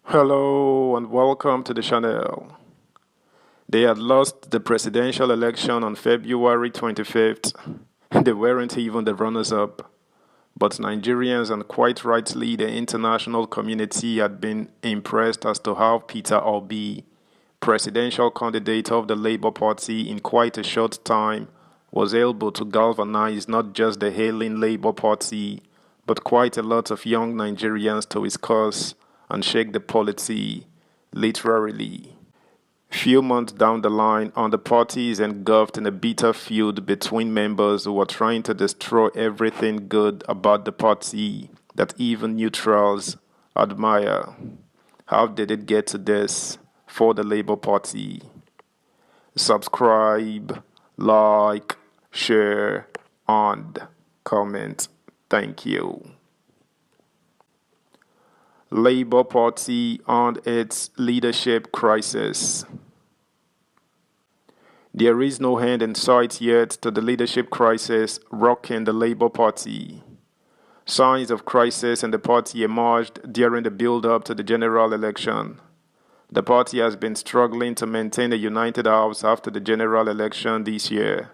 Hello and welcome to the channel. They had lost the presidential election on February 25th. They weren't even the runners-up. But Nigerians and quite rightly the international community had been impressed as to how Peter Obi, presidential candidate of the Labour Party in quite a short time, was able to galvanize not just the hailing Labour Party, but quite a lot of young Nigerians to his cause and shake the polity, literally. Few months down the line, and the party is engulfed in a bitter feud between members who are trying to destroy everything good about the party that even neutrals admire. How did it get to this for the Labour Party? Subscribe, like, share, and comment. Thank you. Labour Party and its leadership crisis. There is no end in sight yet to the leadership crisis rocking the Labour Party. Signs of crisis in the party emerged during the build-up to the general election. The party has been struggling to maintain a united house after the general election this year.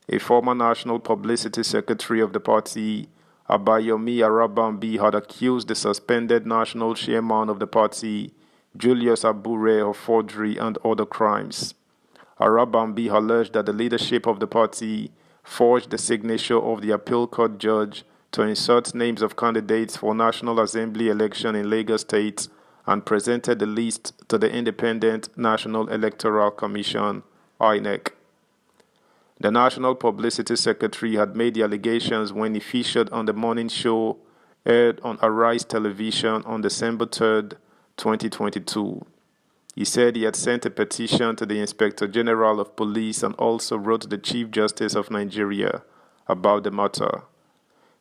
A former national publicity secretary of the party, Abayomi Arabambi, had accused the suspended national chairman of the party, Julius Abure, of forgery and other crimes. Arabambi alleged that the leadership of the party forged the signature of the appeal court judge to insert names of candidates for National Assembly election in Lagos State and presented the list to the Independent National Electoral Commission, INEC. The National Publicity Secretary had made the allegations when he featured on the morning show aired on Arise Television on December 3, 2022. He said he had sent a petition to the Inspector General of Police and also wrote to the Chief Justice of Nigeria about the matter.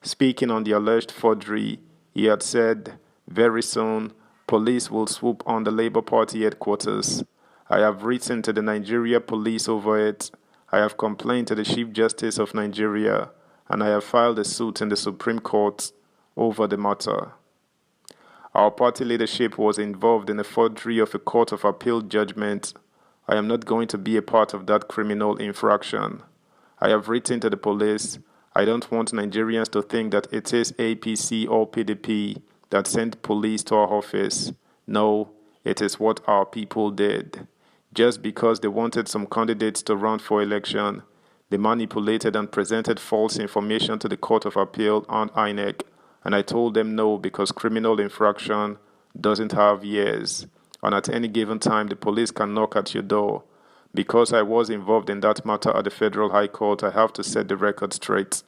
Speaking on the alleged forgery, he had said, "Very soon, police will swoop on the Labour Party headquarters. I have written to the Nigeria Police over it. I have complained to the Chief Justice of Nigeria, and I have filed a suit in the Supreme Court over the matter." Our party leadership was involved in the forgery of a Court of Appeal judgment. I am not going to be a part of that criminal infraction. I have written to the police. I don't want Nigerians to think that it is APC or PDP that sent police to our office. No, it is what our people did. Just because they wanted some candidates to run for election, they manipulated and presented false information to the Court of Appeal and INEC, and I told them no because criminal infraction doesn't have years, and at any given time the police can knock at your door. Because I was involved in that matter at the Federal High Court, I have to set the record straight.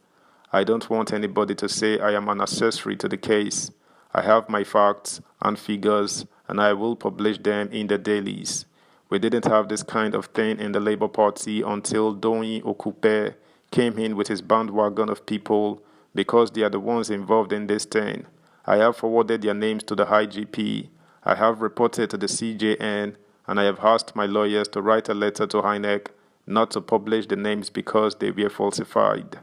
I don't want anybody to say I am an accessory to the case. I have my facts and figures, and I will publish them in the dailies. We didn't have this kind of thing in the Labour Party until Doyin Okupe came in with his bandwagon of people because they are the ones involved in this thing. I have forwarded their names to the IGP. I have reported to the CJN, and I have asked my lawyers to write a letter to INEC not to publish the names because they were falsified.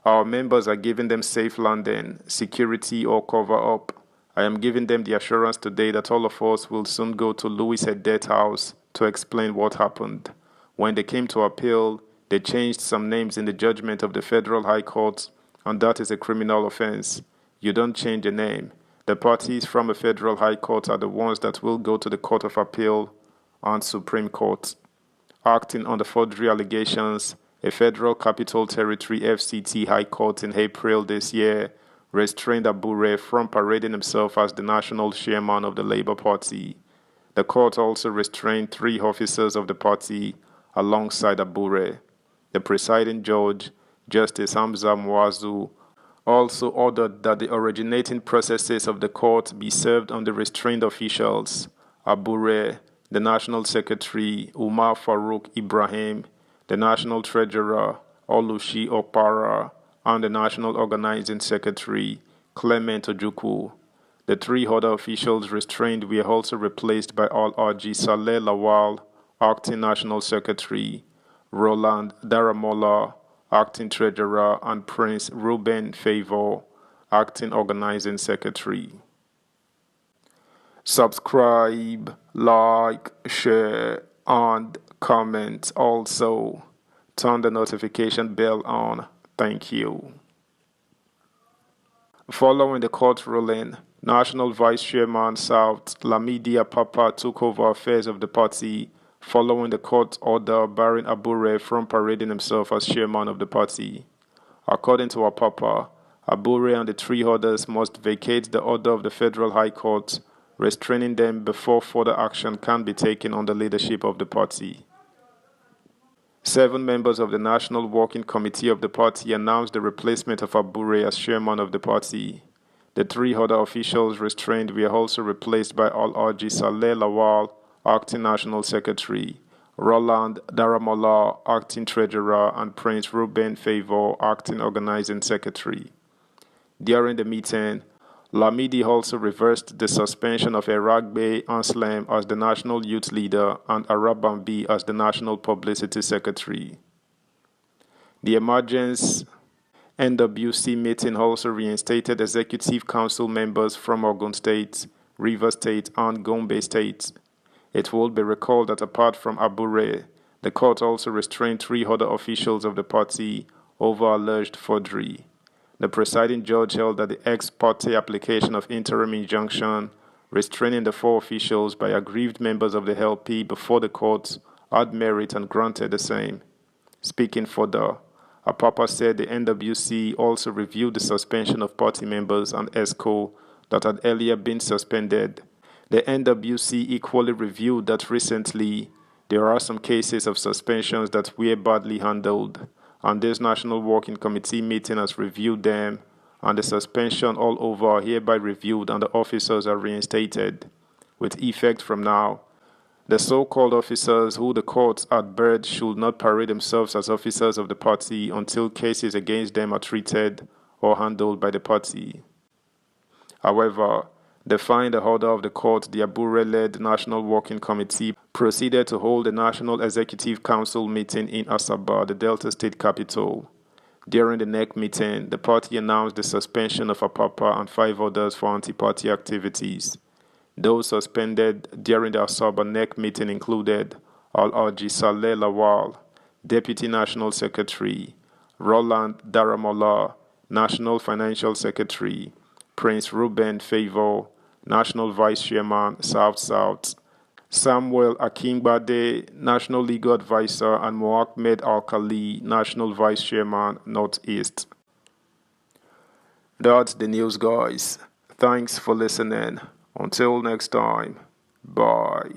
Our members are giving them safe landing, security or cover up. I am giving them the assurance today that all of us will soon go to Louis Edet House to explain what happened. When they came to appeal, they changed some names in the judgment of the Federal High Court, and that is a criminal offense. You don't change a name. The parties from the Federal High Court are the ones that will go to the Court of Appeal and Supreme Court. Acting on the forgery allegations, a Federal Capital Territory FCT High Court in April this year restrained Abure from parading himself as the national chairman of the Labour Party. The court also restrained 3 officers of the party alongside Abure. The presiding judge, Justice Hamza Mwazu, also ordered that the originating processes of the court be served on the restrained officials, Abure, the National Secretary, Umar Farouk Ibrahim, the National Treasurer, Olushi Opara, and the National Organizing Secretary, Clement Ojukwu. The 3 other officials restrained were also replaced by Al-Aji Saleh Lawal, Acting National Secretary, Roland Daramola, Acting Treasurer, and Prince Ruben Favor, Acting Organizing Secretary. Subscribe, like, share, and comment. Also, turn the notification bell on. Thank you. Following the court ruling, National Vice Chairman South Lamidi Apapa took over affairs of the party following the court order barring Abure from parading himself as chairman of the party. According to Apapa, Abure and the three others must vacate the order of the Federal High Court, restraining them before further action can be taken on the leadership of the party. 7 members of the National Working Committee of the party announced the replacement of Abure as chairman of the party. The 3 other officials restrained were also replaced by Al-Haji Saleh Lawal, acting national secretary, Roland Daramola, acting treasurer, and Prince Ruben Favor, acting organizing secretary. During the meeting, Lamidi also reversed the suspension of Eragbe Anslem as the national youth leader and Arabambi as the national publicity secretary. The emergence NWC meeting also reinstated executive council members from Ogun State, Rivers State, and Gombe State. It will be recalled that apart from Abure, the court also restrained 3 other officials of the party over alleged forgery. The presiding judge held that the ex parte application of interim injunction restraining the 4 officials by aggrieved members of the LP before the court had merit and granted the same. Speaking further, Apapa said the NWC also reviewed the suspension of party members and ESCO that had earlier been suspended. The NWC equally reviewed that recently there are some cases of suspensions that were badly handled, and this National Working Committee meeting has reviewed them, and the suspension all over are hereby reviewed and the officers are reinstated. With effect from now, the so-called officers who the courts had barred should not parade themselves as officers of the party until cases against them are treated or handled by the party. However, defying the order of the court, the Abure-led National Working Committee proceeded to hold a National Executive Council meeting in Asaba, the Delta State capital. During the NEC meeting, the party announced the suspension of Apapa and 5 others for anti-party activities. Those suspended during the Asaba NEC meeting included Al-Haji Saleh Lawal, Deputy National Secretary, Roland Daramola, National Financial Secretary, Prince Ruben Favor, National Vice Chairman, South-South, Samuel Akingbade, National Legal Advisor, and Mohamed Al-Khali, National Vice Chairman, Northeast. That's the news, guys. Thanks for listening. Until next time, bye.